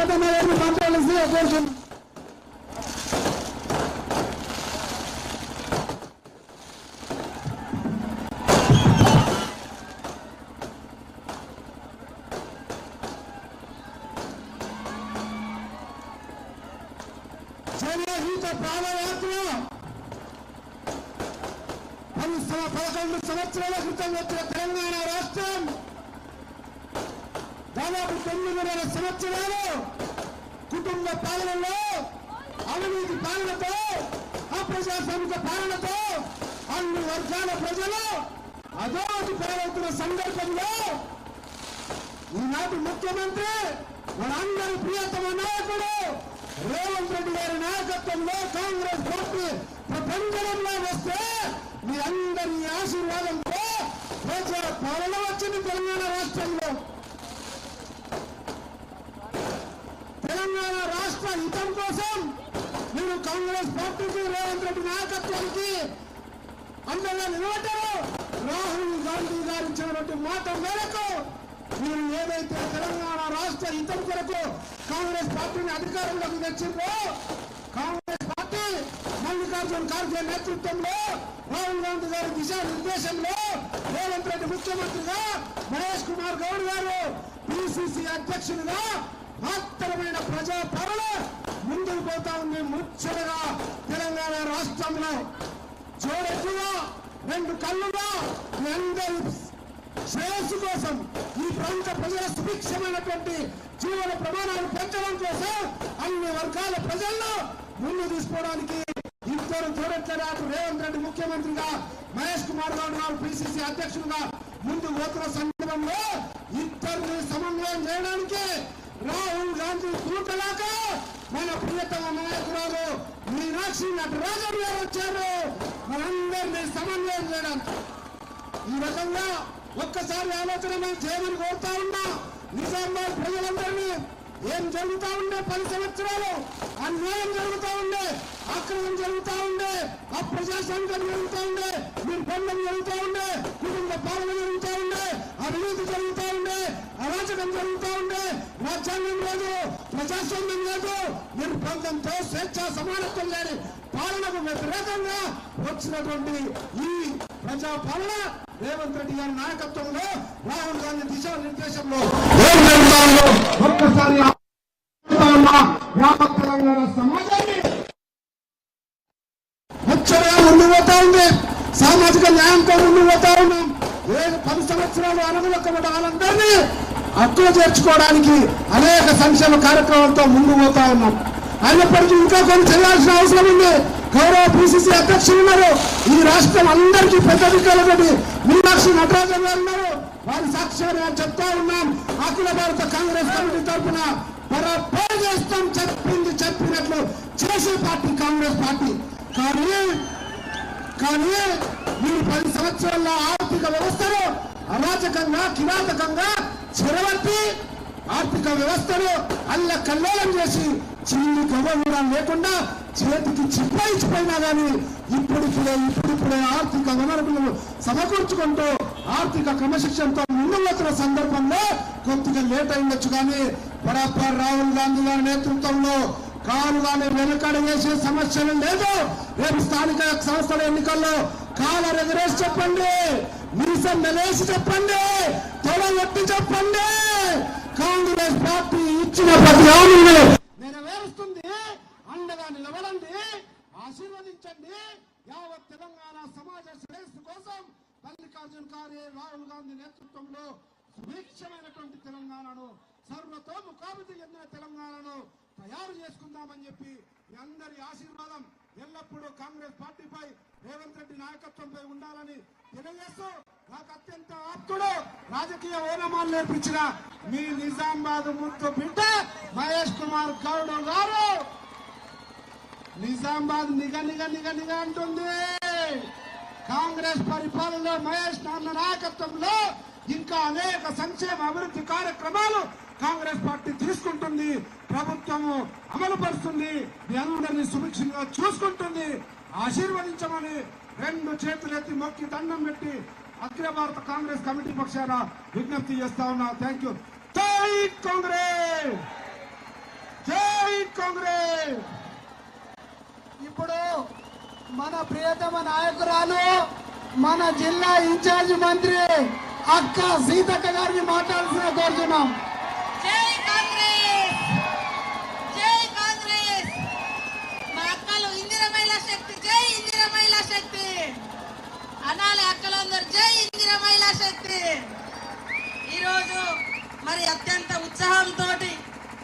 పట్టణ మాట్లాడాల్సి కోరుతున్నాం. జనహిత పాదయాత్ర 11 సంవత్సరాల క్రితం వచ్చిన తెలంగాణ రాష్ట్రం దాదాపు 9 సంవత్సరాలు కుటుంబ పాలనలో, అవినీతి పాలనతో, అప్రజాస్వామిక పాలనతో అన్ని వర్గాల ప్రజలు అదోటి పాలవుతున్న సందర్భంలో ఈనాటి ముఖ్యమంత్రి మనందరి ప్రియతమ నాయకుడు రేవంత్ రెడ్డి గారి నాయకత్వంలో కాంగ్రెస్ పార్టీ ప్రపంచంలో వస్తే మీ అందరి ఆశీర్వాదంతో ప్రజల పాలన వచ్చింది తెలంగాణ రాష్ట్రంలో. తెలంగాణ రాష్ట్ర హితం కోసం మీరు కాంగ్రెస్ పార్టీకి, రేవంత్ రెడ్డి నాయకత్వానికి అండగా నిలబడ్డారు. రాహుల్ గాంధీ గారు ఇచ్చినటువంటి మాట మేరకు మీరు ఏదైతే తెలంగాణ రాష్ట్ర హితం కొరకు కాంగ్రెస్ పార్టీని అధికారంలోకి తెచ్చిందో, కాంగ్రెస్ పార్టీ మల్లికార్జున ఖార్గే నేతృత్వంలో, రాహుల్ గాంధీ గారి దిశానిర్దేశంలో రేవంత్ రెడ్డి ముఖ్యమంత్రిగా, మహేష్ కుమార్ గౌడ్ గారు పిసిసి అధ్యక్షులుగా మహత్తరమైన ప్రజా పాలన ముందుకు పోతా ఉంది. ముచ్చటగా తెలంగాణ రాష్ట్రంలో జోడెట్టుగా 2 కళ్ళుగా మీ అందరి శ్రేయస్సు కోసం, ఈ ప్రాంత ప్రజల సుభిక్షమైనటువంటి జీవన ప్రమాణాలు పెంచడం కోసం అన్ని వర్గాల ప్రజల్లో ముందు తీసుకోవడానికి ఇద్దరు జోడెట్ల రేవంత్ రెడ్డి ముఖ్యమంత్రిగా, మహేష్ కుమార్ గౌడ్ గారు పిసిసి అధ్యక్షులుగా ముందుకు పోతున్న సందర్భంలో ఇద్దరిని సమన్వయం చేయడానికి రాహుల్ గాంధీ కూటలాక మన ప్రియతమ నాయకురాలు మీనాక్షి నటరాజన్ గారు వచ్చారు మనందరినీ సమన్వయం చేయడానికి. ఈ రకంగా ఒక్కసారి ఆలోచన మనం చేయమని కోరుతా ఉన్నా. నిజామాబాద్ ప్రజలందరినీ ఏం జరుగుతా ఉండే 10 సంవత్సరాలు అన్యాయం జరుగుతా ఉండే, అక్రమం జరుగుతా ఉండే, అప్రజాస్వామ్యం జరుగుతా ఉండే, నిర్బంధం జరుగుతా ఉండే, కుటుంబ పాలన జరుగుతా ఉండే, అవినీతి జరుగుతా ఉండే, అరాచకం జరుగుతా ఉండే, రాజ్యాంగం లేదు, ప్రజాస్వామ్యం లేదు, నిర్బంధంతో స్వేచ్ఛ సమానత్వం లేని పాలనకు వ్యతిరేకంగా వచ్చినటువంటి ఈ ప్రజా పాలన రేవంత్ రెడ్డి గారి నాయకత్వంలో, రాహుల్ గాంధీ దిశానిర్దేశంలో ఒక్కసారి యావత్ తెలంగాణ సమాజాన్ని ముచ్చటగా ముందు పోతా ఉంది. సామాజిక న్యాయంతో ముందు పోతా ఉన్నాం. 10 సంవత్సరాలు అనుగుణమైన వాళ్ళందరినీ హక్కులు చేర్చుకోవడానికి అనేక సంక్షేమ కార్యక్రమాలతో ముందు పోతా ఉన్నాం. అయినప్పటికీ ఇంకా కొన్ని చేయాల్సిన అవసరం ఉంది. గౌరవ పిసిసి అధ్యక్షులు ఉన్నారు. ఈ రాష్ట్రం అందరికీ పెద్ద దిక్కలతోటి మీనాక్షి నటరాజన్ గారు ఉన్నారు. వారి సాక్ష్యాన్ని చెప్తా ఉన్నాం. అఖిల భారత కాంగ్రెస్ కమిటీ తరఫున బరాబర్ చేస్తాం. చెప్పింది చెప్పినట్లు చేసే పార్టీ కాంగ్రెస్ పార్టీ. కానీ మీరు 10 సంవత్సరాల్లో ఆర్థిక వ్యవస్థను అరాచకంగా, కిరాతకంగా చెరవట్టి ఆర్థిక వ్యవస్థను అల్లకల్లోలం చేసి చిల్లి గవ్వ లేకుండా చేతికి చిప్పాయిపోయినా కానీ ఇప్పుడిప్పుడే ఆర్థిక వనరులను సమకూర్చుకుంటూ ఆర్థిక క్రమశిక్షణతో ముందు వచ్చిన సందర్భంలో కొద్దిగా లేట్ అయిండొచ్చు. కానీ బరాబర్ రాహుల్ గాంధీ గారి నేతృత్వంలో కాలుగానే వెనుకడ వేసే సమస్యలు లేదు. రేపు స్థానిక సంస్థల ఎన్నికల్లో కాలర్ ఎగరేసి చెప్పండి, మీసం మెలేసి చెప్పండి, తొడ ఒట్టి చెప్పండి. కాంగ్రెస్ పార్టీ ఇచ్చిన ప్రతి హామీని నెరవేరుస్తుంది. అండగా నిలబడండి, ఆశీర్వదించండి. యావత్ తెలంగాణ సమాజ శ్రేయస్సు కోసం మల్లికార్జున ఖార్గే, రాహుల్ గాంధీ నేతృత్వంలో సుభిక్షమైనటువంటి తెలంగాణను, సర్వతోముఖాభివృద్ధి చెందిన తెలంగాణను తయారు చేసుకుందామని చెప్పి మీ అందరి ఆశీర్వాదం ఎల్లప్పుడూ కాంగ్రెస్ పార్టీపై, రేవంత్ రెడ్డి నాయకత్వంపై ఉండాలని తెలియజేస్తూ, నాకు అత్యంత ఆప్తుడు, రాజకీయ ఓనమాలు నేర్పించిన మీ నిజామాబాద్ ముద్దు బిడ్డ మహేష్ కుమార్ గౌడ్ గారు నిజామాబాద్ నిగ అంటుంది. కాంగ్రెస్ పరిపాలనలో మహేష్ నాన్న నాయకత్వంలో ఇంకా అనేక సంక్షేమ అభివృద్ధి కార్యక్రమాలు కాంగ్రెస్ పార్టీ తీసుకుంటుంది, ప్రభుత్వము అమలు పరుస్తుంది, మీ అందరినీ సుభిక్షంగా చూసుకుంటుంది. ఆశీర్వదించమని 2 చేతులెత్తి మొక్కి దండం పెట్టి అఖిల భారత కాంగ్రెస్ కమిటీ పక్షాన విజ్ఞప్తి చేస్తా ఉన్నా. Thank you. జై కాంగ్రెస్. కాంగ్రెస్. ఇప్పుడు మన ప్రియతమ నాయకురాలు మన జిల్లా ఇన్ఛార్జ్ మంత్రి అక్క సీతక్క గారిని మాట్లాడాల్సిన కోరుతున్నాం. జై కాంగ్రెస్, జై కాంగ్రెస్. మా అక్కలు ఇందిర మహిళా శక్తి, జై ఇందిర మహిళా శక్తి అనాలి. అక్కలందరూ జై ఇందిర మహిళా శక్తి. ఈరోజు మరి అత్యంత ఉత్సాహంతో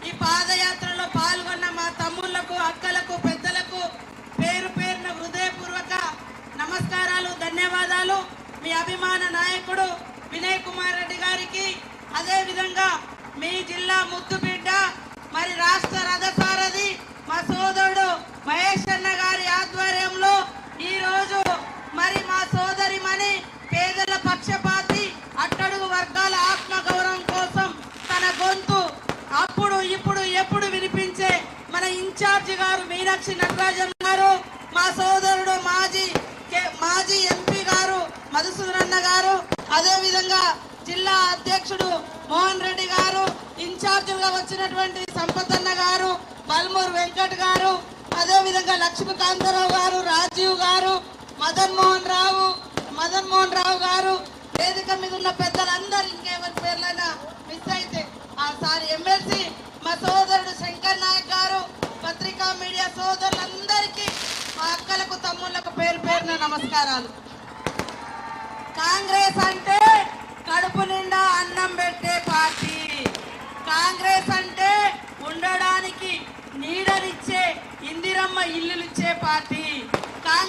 ఈ పాదయాత్రలో పాల్గొన్న మా తమ్ముళ్లకు, అక్కలకు, పెద్దలకు పేరు పేరున హృదయపూర్వక నమస్కారాలు, ధన్యవాదాలు. మీ అభిమాన నాయకుడు వినయ్ కుమార్ రెడ్డి గారికి, అదే విధంగా మీ జిల్లా ముద్దుబిడ్డ మరి రాష్ట్ర రథసారథి మా సోదరుడు మహేష్ అన్న గారి ఆధ్వర్యంలో ఈరోజు మరి మా సోదరిమణి పేదల పక్షపాతి, అట్టడుగు వర్గాల ఆత్మ గౌరవం కోసం తన గొంతు అప్పుడు ఇప్పుడు ఎప్పుడు వినిపించే మన ఇన్ఛార్జి గారు మీనాక్షి నటరాజన్ గారు, మా సోదరుడు మాజీ ఎంపీ గారు మధుసూదనన్న గారు, అదే విధంగా జిల్లా అధ్యక్షుడు మోహన్ రెడ్డి గారు, ఇన్ఛార్జిగా వచ్చినటువంటి సంపతన్న గారు, బల్మూరు వెంకట్ గారు, అదే విధంగా లక్ష్మీకాంతరావు గారు, రాజీవ్ గారు, మదన్ మోహన్ రావు గారు, వేదిక మీద ఉన్న పెద్దలందరూ, ఇంకెవరి పేర్లైనా మిస్ అయితే సారీ ఎమ్మెల్సీ మా సోదరుడు శంకర్ నాయక్ గారు, పత్రికా మీడియా సోదరులందరికీ, మా అక్కలకు, తమ్ముళ్లకు పేరు పేరున నమస్కారాలు. కాంగ్రెస్ అంటే కడుపు నిండా అన్నం పెట్టే పార్టీ. కాంగ్రెస్ అంటే ఉండడానికి నీడనిచ్చే ఇందిరమ్మ ఇల్లులిచ్చే పార్టీ. కాంగ్రెస్